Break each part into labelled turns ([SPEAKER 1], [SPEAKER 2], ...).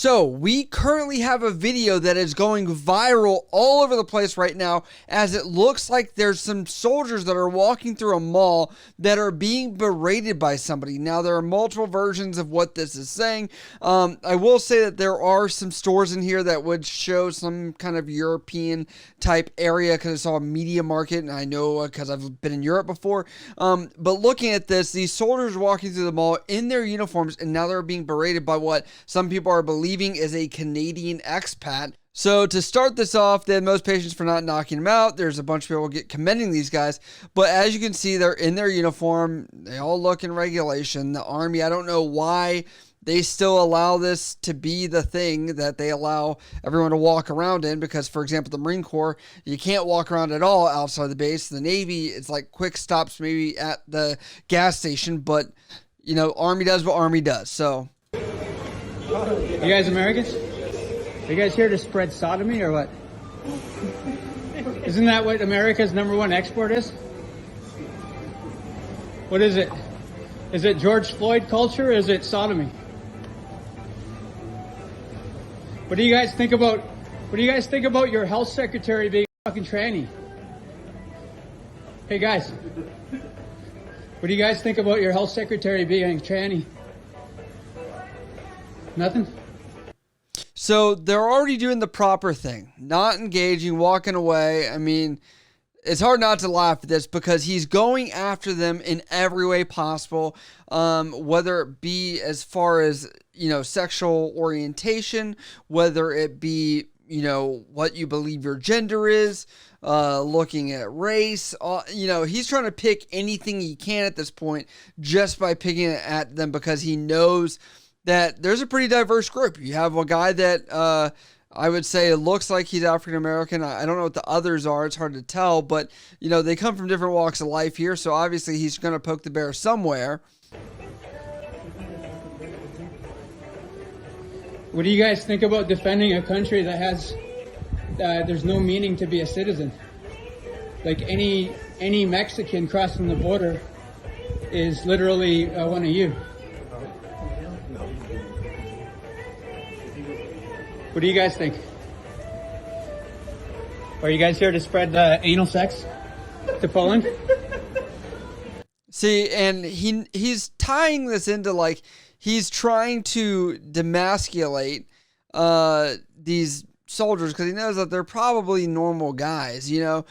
[SPEAKER 1] So we currently have a video that is going viral all over the place right now, as it looks like there's some soldiers that are walking through a mall that are being berated by somebody. Now, there are multiple versions of what this is saying. I will say that there are some stores in here that would show some kind of European type area, because I saw a media market, and I know because I've been in Europe before. But looking at this, these soldiers walking through the mall in their uniforms, and now they're being berated by what some people are believing is a Canadian expat. So to start this off, they had most patience for not knocking him out. There's a bunch of people commending these guys. But as you can see, they're in their uniform. They all look in regulation. The Army, I don't know why they still allow this to be the thing that they allow everyone to walk around in, because, for example, the Marine Corps, you can't walk around at all outside the base. The Navy, it's like quick stops maybe at the gas station, but, you know, Army does what Army does. So,
[SPEAKER 2] you guys Americans? Are you guys here to spread sodomy or what? Isn't that what America's #1 export is? What is it? Is it George Floyd culture or is it sodomy? What do you guys think about your health secretary being a fucking tranny? Hey guys, what do you guys think about your health secretary being a tranny? Nothing?
[SPEAKER 1] So they're already doing the proper thing, not engaging, walking away. I mean, it's hard not to laugh at this, because he's going after them in every way possible, whether it be as far as, you know, sexual orientation, whether it be, you know, what you believe your gender is, looking at race. You know, he's trying to pick anything he can at this point, just by picking it at them, because he knows that there's a pretty diverse group. You have a guy that I would say looks like he's African American. I don't know what the others are. It's hard to tell, but, you know, they come from different walks of life here, so obviously he's going to poke the bear somewhere.
[SPEAKER 2] What do you guys think about defending a country that has, there's no meaning to be a citizen? Like any Mexican crossing the border is literally one of you. What do you guys think? Are you guys here to spread anal sex to Poland?
[SPEAKER 1] See, and he's tying this into, like, he's trying to demasculate these soldiers, because he knows that they're probably normal guys, you know?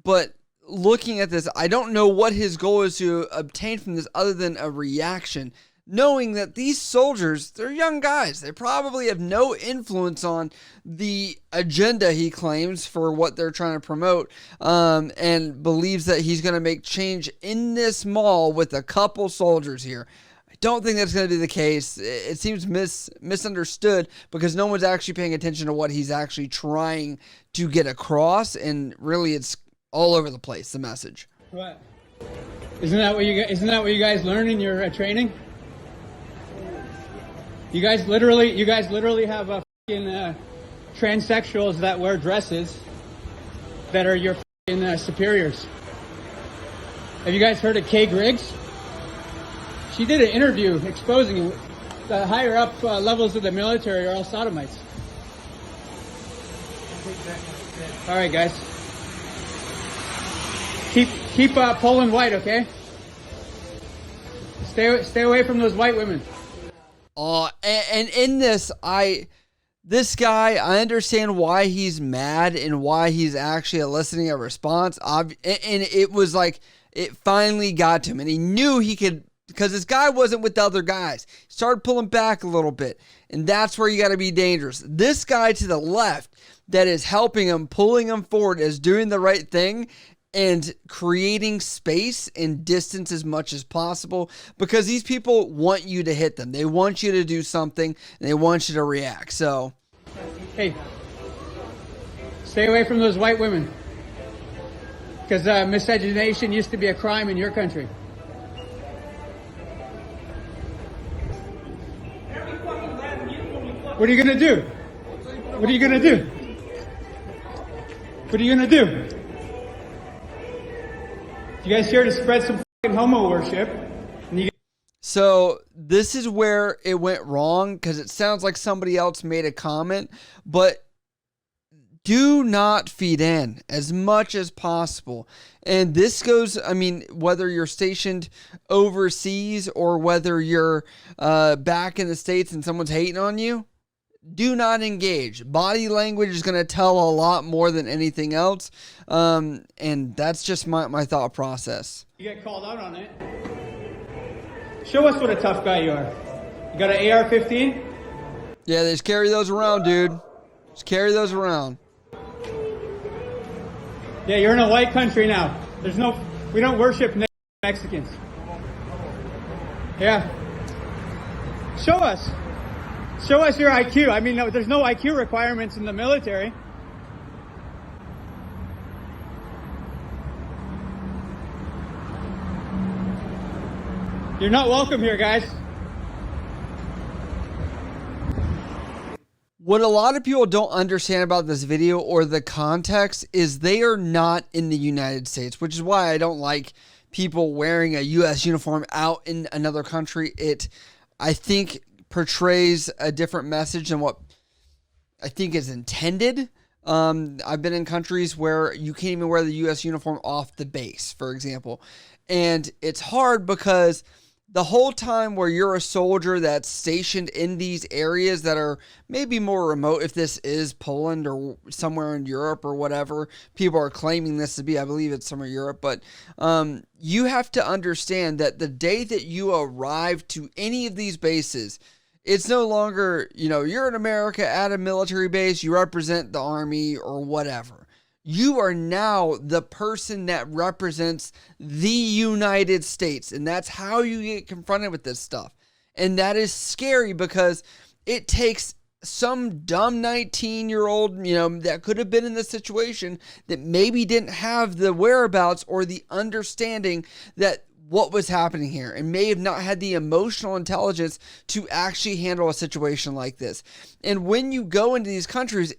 [SPEAKER 1] But looking at this, I don't know what his goal is to obtain from this other than a reaction, knowing that these soldiers, they're young guys. They probably have no influence on the agenda he claims for what they're trying to promote, and believes that he's going to make change in this mall with a couple soldiers here. I don't think that's going to be the case. It seems misunderstood, because no one's actually paying attention to what he's actually trying to get across, and really it's all over the place, the message.
[SPEAKER 2] What? Isn't that what you guys learn in your training? You guys literally have fucking transsexuals that wear dresses that are your fucking superiors. Have you guys heard of Kay Griggs? She did an interview exposing the higher up levels of the military are all sodomites. All right, guys. Keep Poland white, okay? Stay away from those white women.
[SPEAKER 1] And in this, this guy, I understand why he's mad and why he's actually eliciting a response. And it was like, it finally got to him, and he knew he could, because this guy wasn't with the other guys. He started pulling back a little bit, and that's where you got to be dangerous. This guy to the left that is helping him, pulling him forward, is doing the right thing and creating space and distance as much as possible, because these people want you to hit them. They want you to do something, and they want you to react. So,
[SPEAKER 2] hey, stay away from those white women, because miscegenation used to be a crime in your country. What are you gonna do? What are you gonna do? What are you gonna do? You guys here to spread some fucking homo worship?
[SPEAKER 1] So this is where it went wrong, because it sounds like somebody else made a comment, but do not feed in as much as possible. And this goes, I mean, whether you're stationed overseas or whether you're back in the States and someone's hating on you, do not engage. Body language is going to tell a lot more than anything else. And that's just my thought process.
[SPEAKER 2] You get called out on it. Show us what a tough guy you are. You got an AR-15?
[SPEAKER 1] Yeah, they just carry those around, dude. Just carry those around.
[SPEAKER 2] Yeah, you're in a white country now. We don't worship Mexicans. Yeah. Show us your IQ. I mean, there's no IQ requirements in the military. You're not welcome here, guys.
[SPEAKER 1] What a lot of people don't understand about this video or the context is they are not in the United States, which is why I don't like people wearing a U.S. uniform out in another country. It, I think, portrays a different message than what I think is intended. I've been in countries where you can't even wear the U.S. uniform off the base, for example. And it's hard because the whole time where you're a soldier that's stationed in these areas that are maybe more remote, if this is Poland or somewhere in Europe or whatever, people are claiming this to be, I believe it's somewhere in Europe, but you have to understand that the day that you arrive to any of these bases, it's no longer, you're in America at a military base, you represent the Army or whatever. You are now the person that represents the United States, and that's how you get confronted with this stuff. And that is scary because it takes some dumb 19-year-old, that could have been in this situation that maybe didn't have the whereabouts or the understanding that what was happening here and may have not had the emotional intelligence to actually handle a situation like this. And when you go into these countries,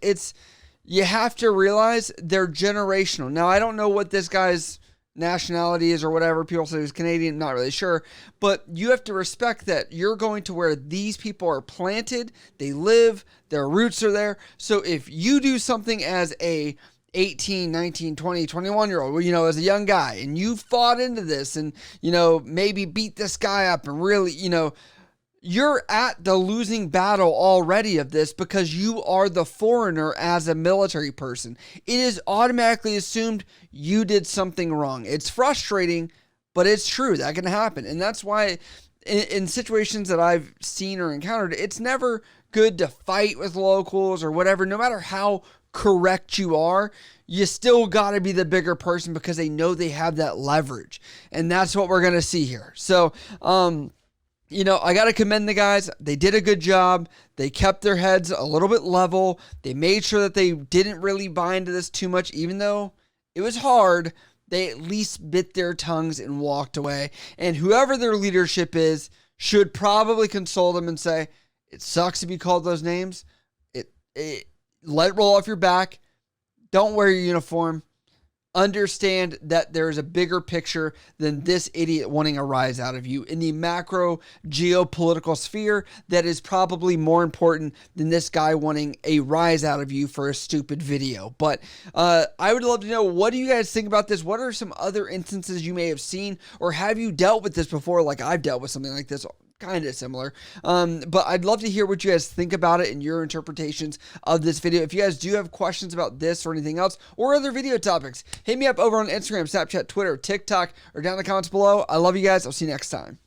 [SPEAKER 1] you have to realize they're generational. Now, I don't know what this guy's nationality is or whatever. People say he's Canadian, not really sure. But you have to respect that you're going to where these people are planted, they live, their roots are there. So if you do something as a 18, 19, 20, 21-year-old, as a young guy, and you fought into this and, maybe beat this guy up and really, you're at the losing battle already of this because you are the foreigner as a military person. It is automatically assumed you did something wrong. It's frustrating, but it's true. That can happen. And that's why in situations that I've seen or encountered, it's never good to fight with locals or whatever. No matter how correct you are, you still got to be the bigger person because they know they have that leverage. And that's what we're going to see here. So, I got to commend the guys. They did a good job. They kept their heads a little bit level. They made sure that they didn't really buy into this too much, even though it was hard. They at least bit their tongues and walked away. And whoever their leadership is should probably console them and say, it sucks to be called those names. Let it roll off your back. Don't wear your uniform. Understand that there's a bigger picture than this idiot wanting a rise out of you in the macro geopolitical sphere that is probably more important than this guy wanting a rise out of you for a stupid video. But I would love to know, what do you guys think about this? What are some other instances you may have seen, or have you dealt with this before? Like I've dealt with something like this, kind of similar. But I'd love to hear what you guys think about it and your interpretations of this video. If you guys do have questions about this or anything else or other video topics, hit me up over on Instagram, Snapchat, Twitter, TikTok, or down in the comments below. I love you guys. I'll see you next time.